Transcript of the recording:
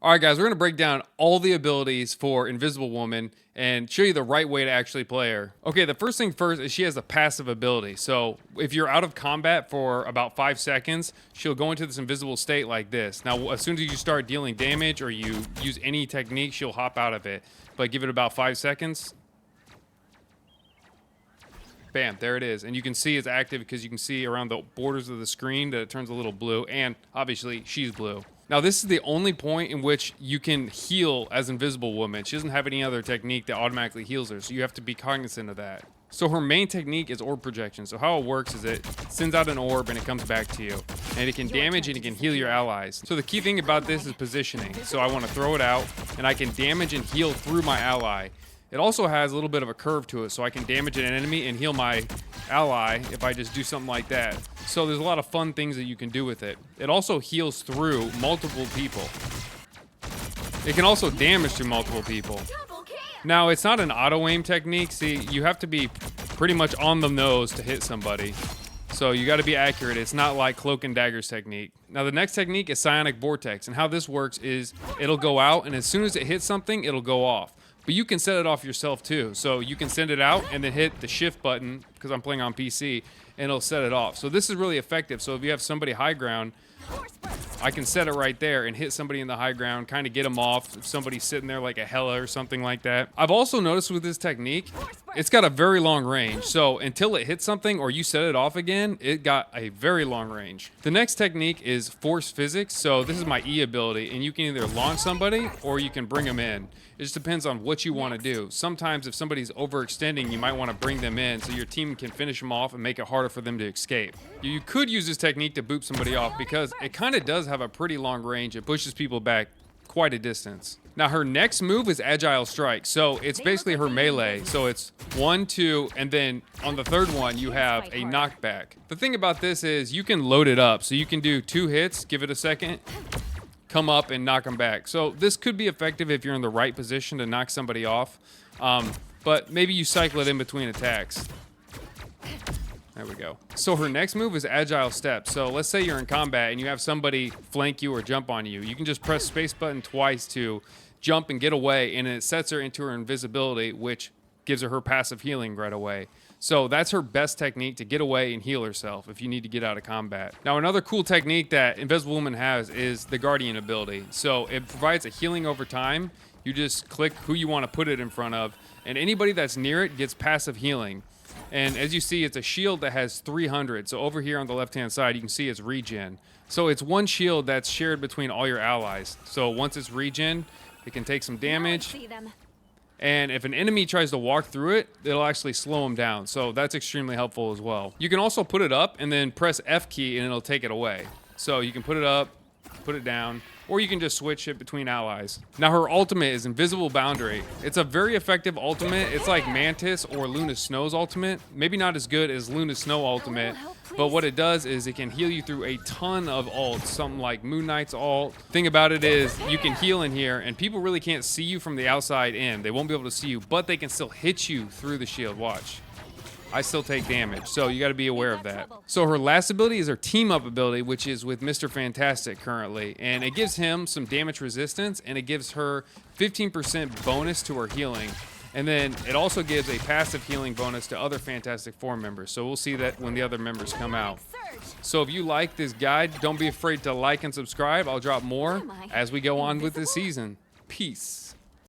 All right, guys, we're going to break down all the abilities for Invisible Woman and show you the right way to actually play her. Okay, the first thing first is she has a passive ability. So if you're out of combat for about 5 seconds, she'll go into this invisible state like this. Now, as soon as you start dealing damage or you use any technique, she'll hop out of it. But give it about 5 seconds. Bam, there it is. And you can see it's active because you can see around the borders of the screen that it turns a little blue. And obviously, she's blue. Now, this is the only point in which you can heal as Invisible Woman. She doesn't have any other technique that automatically heals her, so you have to be cognizant of that. So her main technique is orb projection. So how it works is it sends out an orb and it comes back to you. And it can damage and it can heal your allies. So the key thing about this is positioning. So I want to throw it out and I can damage and heal through my ally. It also has a little bit of a curve to it, so I can damage an enemy and heal my ally if I just do something like that. So there's a lot of fun things that you can do with it. It also heals through multiple people. It can also damage through multiple people. Now, it's not an auto-aim technique. See, you have to be pretty much on the nose to hit somebody. So you got to be accurate. It's not like Cloak and Dagger's technique. Now, the next technique is Psionic Vortex. And how this works is it'll go out, and as soon as it hits something, it'll go off. But you can set it off yourself too. So you can send it out and then hit the shift button, because I'm playing on PC, and it'll set it off. So this is really effective. So if you have somebody high ground, I can set it right there and hit somebody in the high ground, kind of get them off if somebody's sitting there like a Hela or something like that. I've also noticed with this technique, it's got a very long range. So until it hits something or you set it off again, it got a very long range. The next technique is Force Physics. So this is my E ability, and you can either launch somebody or you can bring them in. It just depends on what you want to do. Sometimes if somebody's overextending, you might want to bring them in so your team can finish them off and make it harder for them to escape. You could use this technique to boop somebody off because it kind of does have a pretty long range. It pushes people back quite a distance. Now, her next move is Agile Strike. So it's basically her melee. So it's 1, 2, and then on the third one, you have a knockback. The thing about this is you can load it up. So you can do 2 hits, give it a second, come up and knock them back. So this could be effective if you're in the right position to knock somebody off. But maybe you cycle it in between attacks. There we go. So her next move is Agile Step. So let's say you're in combat and you have somebody flank you or jump on you. You can just press space button twice to jump and get away, and it sets her into her invisibility, which gives her passive healing right away. So that's her best technique to get away and heal herself if you need to get out of combat. Now, another cool technique that Invisible Woman has is the Guardian ability. So it provides a healing over time. You just click who you want to put it in front of, and anybody that's near it gets passive healing. And as you see, it's a shield that has 300. So over here on the left-hand side, you can see it's regen. So it's one shield that's shared between all your allies. So once it's regen, it can take some damage. And if an enemy tries to walk through it, it'll actually slow them down. So that's extremely helpful as well. You can also put it up and then press F key and it'll take it away. So you can put it up, put it down, or you can just switch it between allies. Now, her ultimate is Invisible Boundary. It's a very effective ultimate. It's like Mantis or Luna Snow's ultimate. Maybe not as good as Luna Snow ultimate, but what it does is it can heal you through a ton of ults, something like Moon Knight's ult. Thing about it is you can heal in here and people really can't see you from the outside in. They won't be able to see you, but they can still hit you through the shield. Watch. I still take damage, so you got to be aware of that. So her last ability is her Team Up ability, which is with Mr. Fantastic currently, and it gives him some damage resistance, and it gives her 15% bonus to her healing. And then it also gives a passive healing bonus to other Fantastic Four members, so we'll see that when the other members come out. So if you like this guide, don't be afraid to like and subscribe. I'll drop more as we go on with this season. Peace.